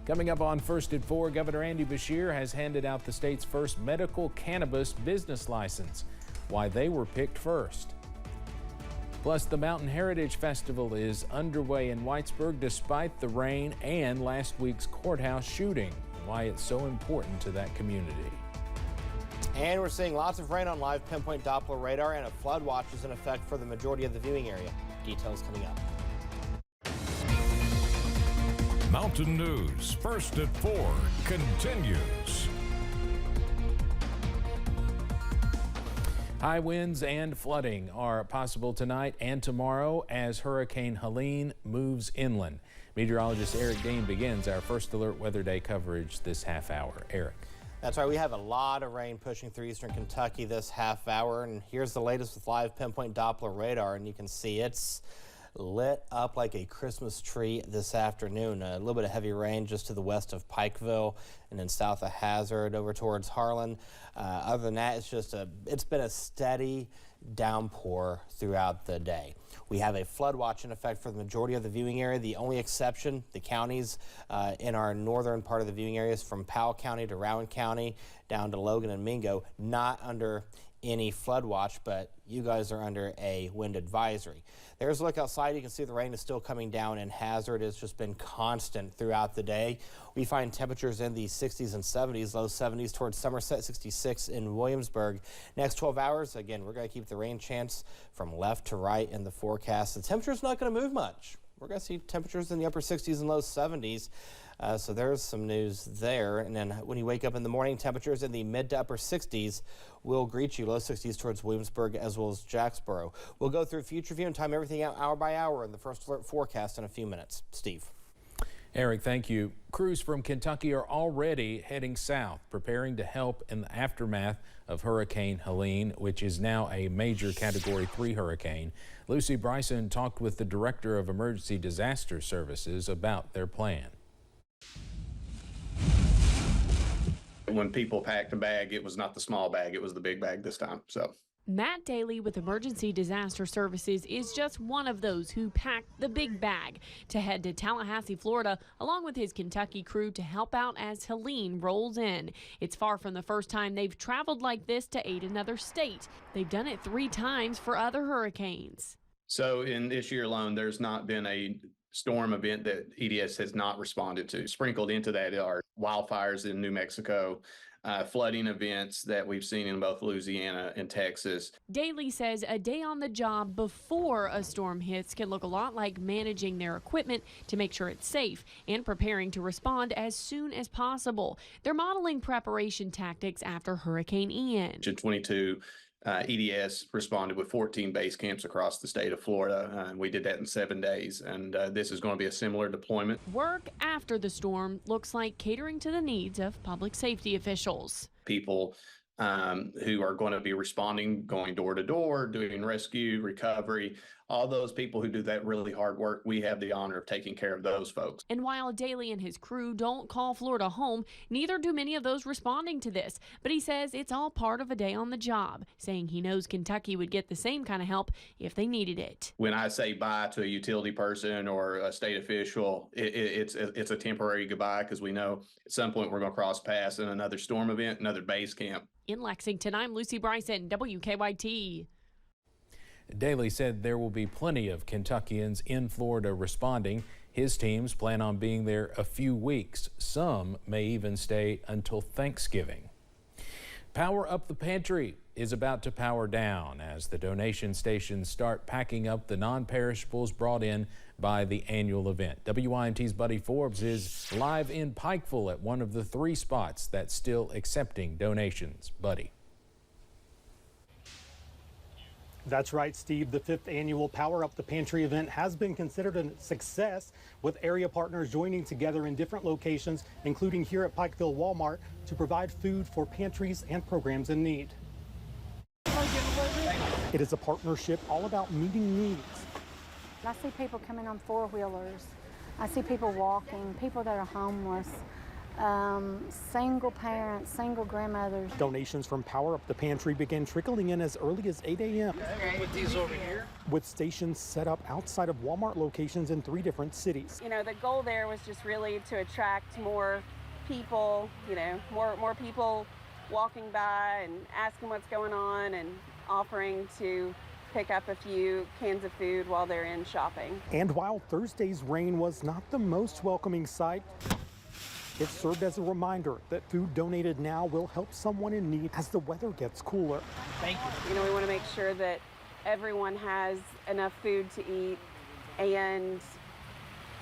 Coming up on First at 4, Governor Andy Beshear has handed out the state's first medical cannabis business license. Why they were picked first. Plus, the Mountain Heritage Festival is underway in Whitesburg despite the rain and last week's courthouse shooting. Why it's so important to that community. And we're seeing lots of rain on live pinpoint Doppler radar, and a flood watch is in effect for the majority of the viewing area. Details coming up. Mountain News First at 4 continues. High winds and flooding are possible tonight and tomorrow as Hurricane Helene moves inland. Meteorologist Eric Dean begins our First Alert Weather Day coverage this half hour. Eric. That's right. We have a lot of rain pushing through eastern Kentucky this half hour, and here's the latest with live pinpoint Doppler radar, and you can see it's lit up like a Christmas tree this afternoon. A little bit of heavy rain just to the west of Pikeville and then south of Hazard over towards Harlan. Other than that, it's been a steady downpour throughout the day. We have a flood watch in effect for the majority of the viewing area. The only exception, the counties in our northern part of the viewing areas from Powell County to Rowan County down to Logan and Mingo, not under any flood watch, but you guys are under a wind advisory. There's a look outside. You can see the rain is still coming down in Hazard. It's just been constant throughout the day. We find temperatures in the 60s and 70s, low 70s towards Somerset, 66 in Williamsburg. Next 12 hours, again, we're going to keep the rain chance from left to right in the forecast. The temperature's not going to move much. We're going to see temperatures in the upper 60s and low 70s. So there's some news there. And then when you wake up in the morning, temperatures in the mid to upper 60s will greet you. Low 60s towards Williamsburg as well as Jacksboro. We'll go through future view and time everything out hour by hour in the First Alert forecast in a few minutes. Steve. Eric, thank you. Crews from Kentucky are already heading south, preparing to help in the aftermath of Hurricane Helene, which is now a major Category 3 hurricane. Lucy Bryson talked with the Director of Emergency Disaster Services about their plan. When people packed a bag, it was not the small bag, it was the big bag this time. So Matt Daly with Emergency Disaster Services is just one of those who packed the big bag to head to Tallahassee, Florida, along with his Kentucky crew to help out as Helene rolls in. It's far from the first time they've traveled like this to aid another state. They've done it 3 times for other hurricanes. So in this year alone, there's not been a storm event that EDS has not responded to. Sprinkled into that are wildfires in New Mexico, flooding events that we've seen in both Louisiana and Texas. Daly says a day on the job before a storm hits can look a lot like managing their equipment to make sure it's safe and preparing to respond as soon as possible. They're modeling preparation tactics after Hurricane Ian. In 22, EDS responded with 14 base camps across the state of Florida, and we did that in 7 days, and this is going to be a similar deployment. Work after the storm looks like catering to the needs of public safety officials. People who are going to be responding, going door to door, doing rescue, recovery, all those people who do that really hard work, we have the honor of taking care of those folks. And while Daly and his crew don't call Florida home, neither do many of those responding to this. But he says it's all part of a day on the job, saying he knows Kentucky would get the same kind of help if they needed it. When I say bye to a utility person or a state official, it's a temporary goodbye, because we know at some point we're going to cross paths in another storm event, another base camp. In Lexington, I'm Lucy Bryson, WKYT. Daly said there will be plenty of Kentuckians in Florida responding. His teams plan on being there a few weeks. Some may even stay until Thanksgiving. Power Up the Pantry is about to power down as the donation stations start packing up the non-perishables brought in by the annual event. WYMT's Buddy Forbes is live in Pikeville at one of the 3 spots that's still accepting donations. Buddy. That's right, Steve. The 5th annual Power Up the Pantry event has been considered a success, with area partners joining together in different locations, including here at Pikeville Walmart, to provide food for pantries and programs in need. It is a partnership all about meeting needs. I see people coming on 4-wheelers. I see people walking, people that are homeless. single parents, single grandmothers. Donations from Power Up the Pantry began trickling in as early as 8 a.m. Put these over here. with stations set up outside of Walmart locations in 3 different cities. You know, the goal there was just really to attract more people, you know, more people walking by and asking what's going on and offering to pick up a few cans of food while they're in shopping. And while Thursday's rain was not the most welcoming sight, it served as a reminder that food donated now will help someone in need as the weather gets cooler. Thank you. You know, we want to make sure that everyone has enough food to eat, and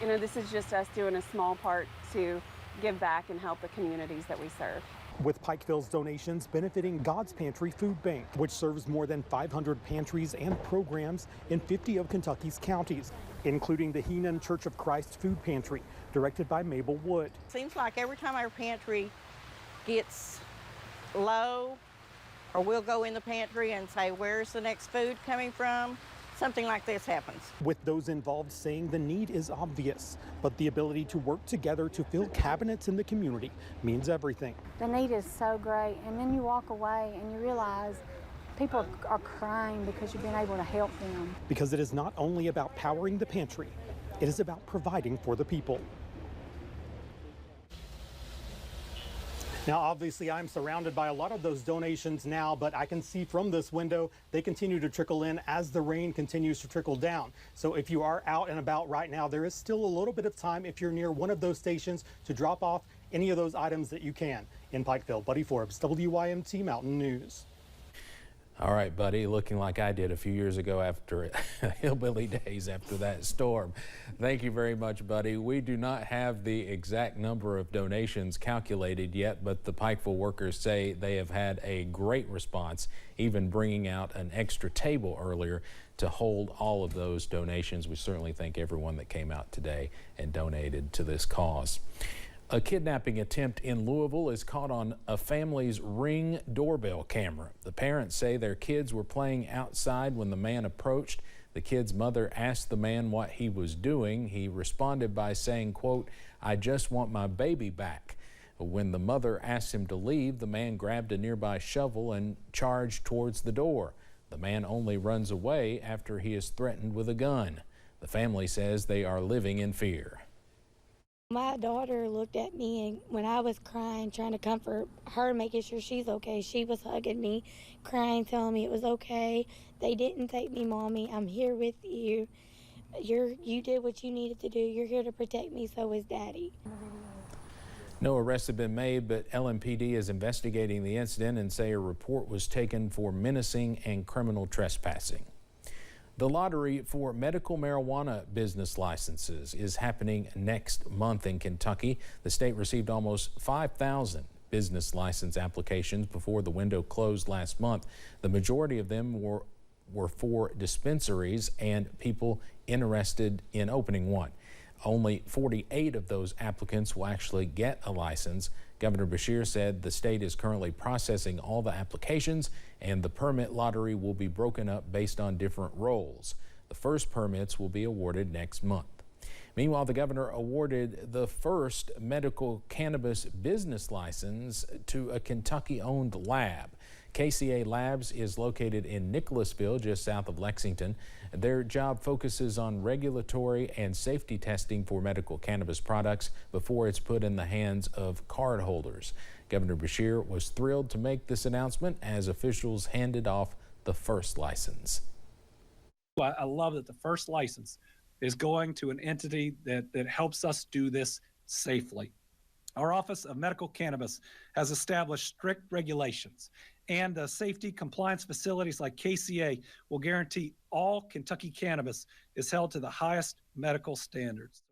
you know, this is just us doing a small part to give back and help the communities that we serve. With Pikeville's donations benefiting God's Pantry Food Bank, which serves more than 500 pantries and programs in 50 of Kentucky's counties, including the Helene Church of Christ Food Pantry, directed by Mabel Wood. Seems like every time our pantry gets low, or we'll go in the pantry and say, where's the next food coming from? Something like this happens. With those involved saying the need is obvious, but the ability to work together to fill cabinets in the community means everything. The need is so great, and then you walk away and you realize people are crying because you've been able to help them. Because it is not only about powering the pantry, it is about providing for the people. Now, obviously, I'm surrounded by a lot of those donations now, but I can see from this window, they continue to trickle in as the rain continues to trickle down. So if you are out and about right now, there is still a little bit of time if you're near one of those stations to drop off any of those items that you can. In Pikeville, Buddy Forbes, WYMT Mountain News. All right, buddy, looking like I did a few years ago after hillbilly days after that storm. Thank you very much, buddy. We do not have the exact number of donations calculated yet, but the Pikeville workers say they have had a great response, even bringing out an extra table earlier to hold all of those donations. We certainly thank everyone that came out today and donated to this cause. A kidnapping attempt in Louisville is caught on a family's Ring doorbell camera. The parents say their kids were playing outside when the man approached. The kid's mother asked the man what he was doing. He responded by saying, quote, "I just want my baby back." When the mother asked him to leave, the man grabbed a nearby shovel and charged towards the door. The man only runs away after he is threatened with a gun. The family says they are living in fear. My daughter looked at me, and when I was crying, trying to comfort her, making sure she's okay, she was hugging me, crying, telling me it was okay. They didn't take me, Mommy. I'm here with you. You did what you needed to do. You're here to protect me, so is Daddy. No arrests have been made, but LMPD is investigating the incident and say a report was taken for menacing and criminal trespassing. The lottery for medical marijuana business licenses is happening next month in Kentucky. The state received almost 5,000 business license applications before the window closed last month. The majority of them were for dispensaries and people interested in opening one. Only 48 of those applicants will actually get a license. Governor Beshear said the state is currently processing all the applications, and the permit lottery will be broken up based on different roles. The first permits will be awarded next month. Meanwhile, the governor awarded the first medical cannabis business license to a Kentucky-owned lab. KCA Labs is located in Nicholasville, just south of Lexington. Their job focuses on regulatory and safety testing for medical cannabis products before it's put in the hands of cardholders. Governor Beshear was thrilled to make this announcement as officials handed off the first license. I love that the first license is going to an entity that helps us do this safely. Our Office of Medical Cannabis has established strict regulations, and safety compliance facilities like KCA will guarantee all Kentucky cannabis is held to the highest medical standards.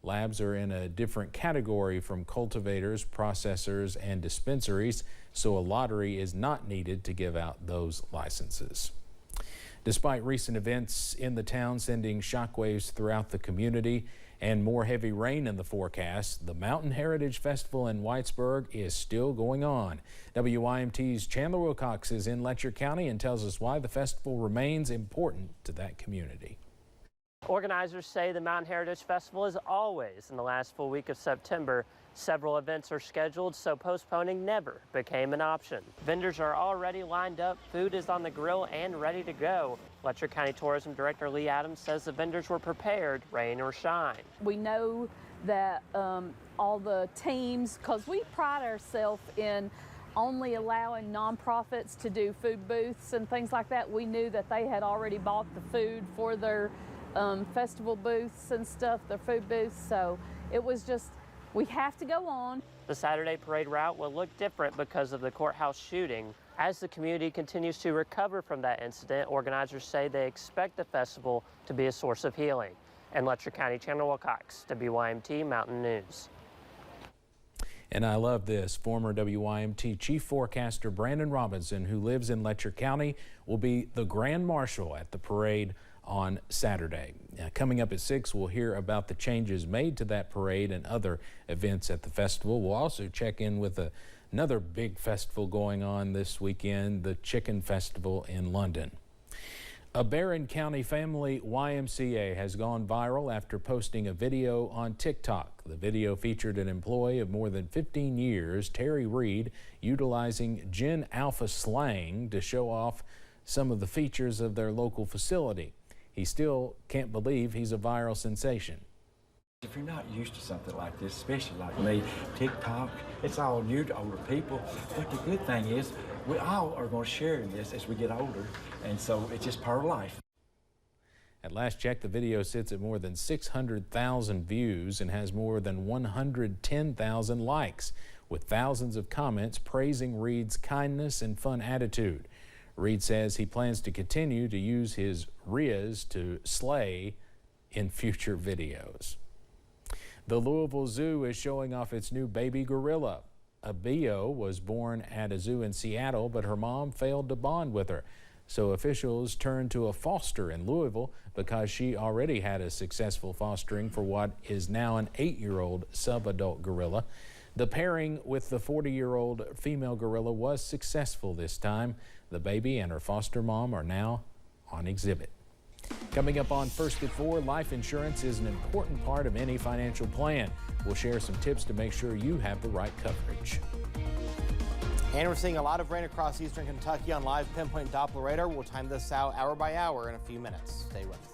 Labs are in a different category from cultivators, processors, and dispensaries, so a lottery is not needed to give out those licenses. Despite recent events in the town sending shockwaves throughout the community and more heavy rain in the forecast, the Mountain Heritage Festival in Whitesburg is still going on. WYMT's Chandler Wilcox is in Letcher County and tells us why the festival remains important to that community. Organizers say the Mountain Heritage Festival is always in the last full week of September. Several events are scheduled, so postponing never became an option. Vendors are already lined up, food is on the grill and ready to go. Letcher County Tourism Director Lee Adams says the vendors were prepared, rain or shine. We know that all the teams, because we pride ourselves in only allowing nonprofits to do food booths and things like that. We knew that they had already bought the food for their festival booths and stuff, their food booths, so it was just, we have to go on. The Saturday parade route will look different because of the courthouse shooting. As the community continues to recover from that incident, organizers say they expect the festival to be a source of healing. In Letcher County, Chandler Wilcox, WYMT Mountain News. And I love this. Former WYMT Chief Forecaster Brandon Robinson, who lives in Letcher County, will be the Grand Marshal at the parade on Saturday. Now, coming up at 6, we'll hear about the changes made to that parade and other events at the festival. We'll also check in with another big festival going on this weekend, the Chicken Festival in London. A Barron County family YMCA has gone viral after posting a video on TikTok. The video featured an employee of more than 15 years, Terry Reed, utilizing Gen Alpha slang to show off some of the features of their local facility. He still can't believe he's a viral sensation. If you're not used to something like this, especially like me, TikTok, it's all new to older people. But the good thing is, we all are going to share in this as we get older, and so it's just part of life. At last check, the video sits at more than 600,000 views and has more than 110,000 likes, with thousands of comments praising Reed's kindness and fun attitude. Reed says he plans to continue to use his riz to slay in future videos. The Louisville Zoo is showing off its new baby gorilla. Abio was born at a zoo in Seattle, but her mom failed to bond with her. So officials turned to a foster in Louisville because she already had a successful fostering for what is now an 8-year-old sub-adult gorilla. The pairing with the 40-year-old female gorilla was successful this time. The baby and her foster mom are now on exhibit. Coming up on First at 4, life insurance is an important part of any financial plan. We'll share some tips to make sure you have the right coverage. And we're seeing a lot of rain across eastern Kentucky on live pinpoint Doppler radar. We'll time this out hour by hour in a few minutes. Stay with us.